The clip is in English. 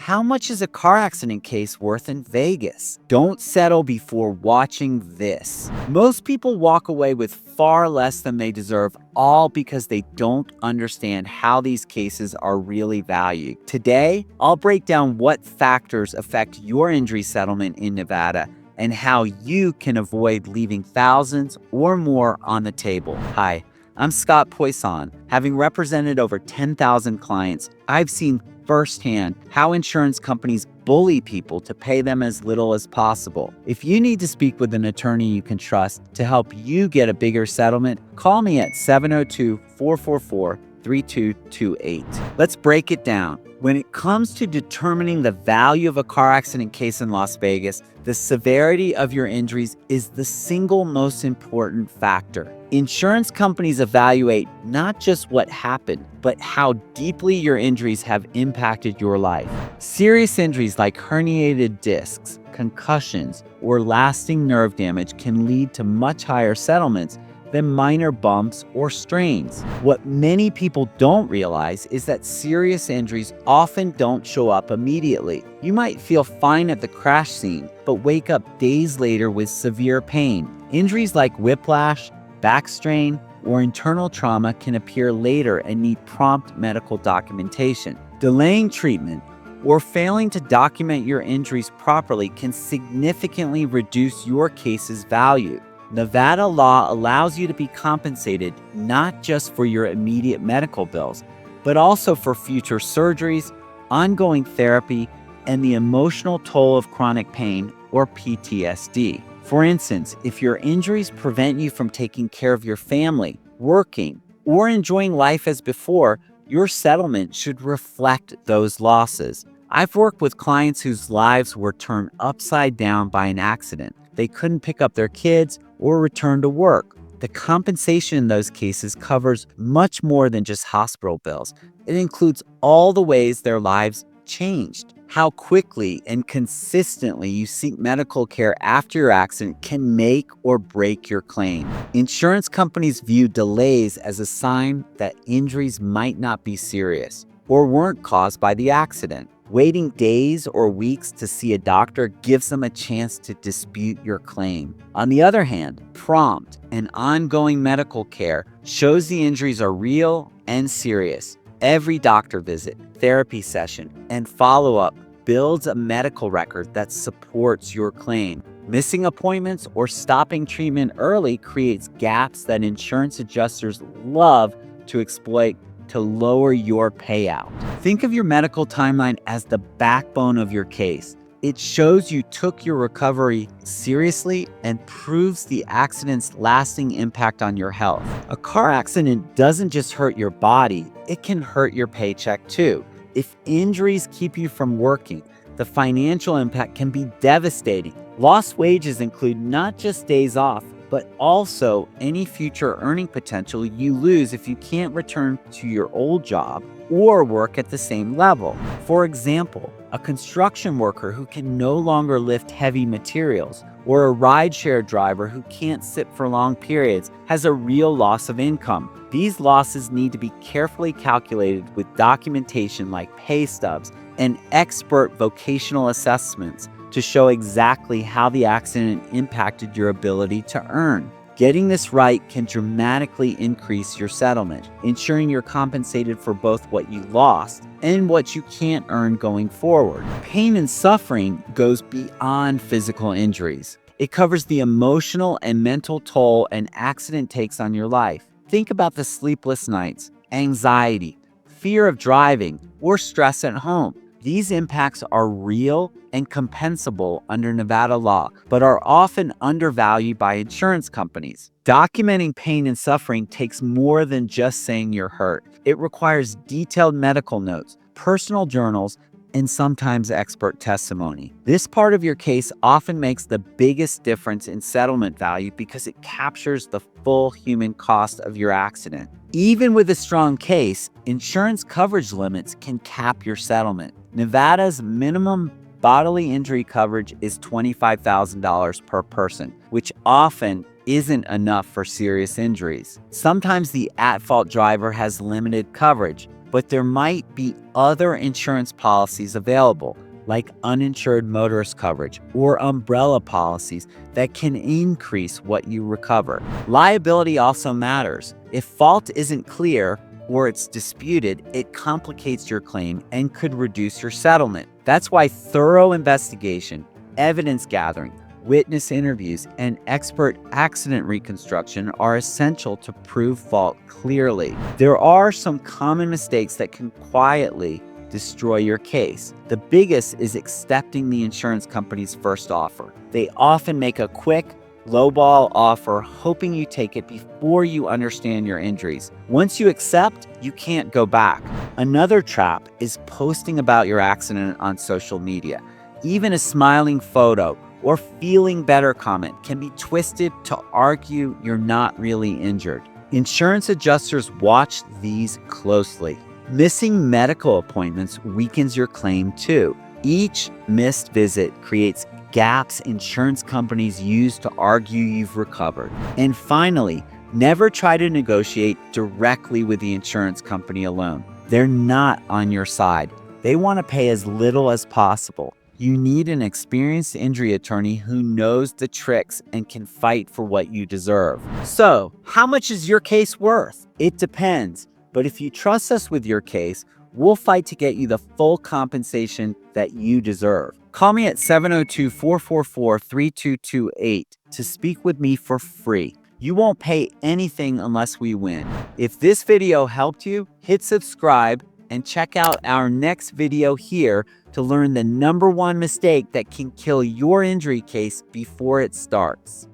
How much is a car accident case worth in Vegas? Don't settle before watching this. Most people walk away with far less than they deserve, all because they don't understand how these cases are really valued. Today, I'll break down what factors affect your injury settlement in Nevada and how you can avoid leaving thousands or more on the table. Hi, I'm Scott Poisson. Having represented over 10,000 clients, I've seen firsthand how insurance companies bully people to pay them as little as possible. If you need to speak with an attorney you can trust to help you get a bigger settlement, call me at 702-444-3228. Let's break it down. When it comes to determining the value of a car accident case in Las Vegas, the severity of your injuries is the single most important factor. Insurance companies evaluate not just what happened, but how deeply your injuries have impacted your life. Serious injuries like herniated discs, concussions, or lasting nerve damage can lead to much higher settlements than minor bumps or strains. What many people don't realize is that serious injuries often don't show up immediately. You might feel fine at the crash scene, but wake up days later with severe pain. Injuries like whiplash, back strain, or internal trauma can appear later and need prompt medical documentation. Delaying treatment or failing to document your injuries properly can significantly reduce your case's value. Nevada law allows you to be compensated not just for your immediate medical bills, but also for future surgeries, ongoing therapy, and the emotional toll of chronic pain or PTSD. For instance, if your injuries prevent you from taking care of your family, working, or enjoying life as before, your settlement should reflect those losses. I've worked with clients whose lives were turned upside down by an accident. They couldn't pick up their kids or return to work. The compensation in those cases covers much more than just hospital bills. It includes all the ways their lives changed. How quickly and consistently you seek medical care after your accident can make or break your claim. Insurance companies view delays as a sign that injuries might not be serious or weren't caused by the accident. Waiting days or weeks to see a doctor gives them a chance to dispute your claim. On the other hand, prompt and ongoing medical care shows the injuries are real and serious. Every doctor visit, therapy session, and follow-up builds a medical record that supports your claim. Missing appointments or stopping treatment early creates gaps that insurance adjusters love to exploit to lower your payout. Think of your medical timeline as the backbone of your case. It shows you took your recovery seriously and proves the accident's lasting impact on your health. A car accident doesn't just hurt your body, it can hurt your paycheck too. If injuries keep you from working, the financial impact can be devastating. Lost wages include not just days off, but also any future earning potential you lose if you can't return to your old job or work at the same level. For example, a construction worker who can no longer lift heavy materials, or a rideshare driver who can't sit for long periods has a real loss of income. These losses need to be carefully calculated with documentation like pay stubs and expert vocational assessments to show exactly how the accident impacted your ability to earn. Getting this right can dramatically increase your settlement, ensuring you're compensated for both what you lost and what you can't earn going forward. Pain and suffering goes beyond physical injuries. It covers the emotional and mental toll an accident takes on your life. Think about the sleepless nights, anxiety, fear of driving, or stress at home. These impacts are real and compensable under Nevada law, but are often undervalued by insurance companies. Documenting pain and suffering takes more than just saying you're hurt. It requires detailed medical notes, personal journals, and sometimes expert testimony. This part of your case often makes the biggest difference in settlement value because it captures the full human cost of your accident. Even with a strong case, insurance coverage limits can cap your settlement. Nevada's minimum bodily injury coverage is $25,000 per person, which often isn't enough for serious injuries. Sometimes the at-fault driver has limited coverage, but there might be other insurance policies available, like uninsured motorist coverage or umbrella policies that can increase what you recover. Liability also matters. If fault isn't clear or it's disputed, it complicates your claim and could reduce your settlement. That's why thorough investigation, evidence gathering, witness interviews, and expert accident reconstruction are essential to prove fault clearly. There are some common mistakes that can quietly destroy your case. The biggest is accepting the insurance company's first offer. They often make a quick, lowball offer, hoping you take it before you understand your injuries. Once you accept, you can't go back. Another trap is posting about your accident on social media. Even a smiling photo or feeling better comment can be twisted to argue you're not really injured. Insurance adjusters watch these closely. Missing medical appointments weakens your claim too. Each missed visit creates gaps insurance companies use to argue you've recovered. And finally, never try to negotiate directly with the insurance company alone. They're not on your side. They want to pay as little as possible. You need an experienced injury attorney who knows the tricks and can fight for what you deserve. So, how much is your case worth? It depends. But if you trust us with your case, we'll fight to get you the full compensation that you deserve. Call me at 702-444-3228 to speak with me for free. You won't pay anything unless we win. If this video helped you, hit subscribe and check out our next video here to learn the #1 mistake that can kill your injury case before it starts.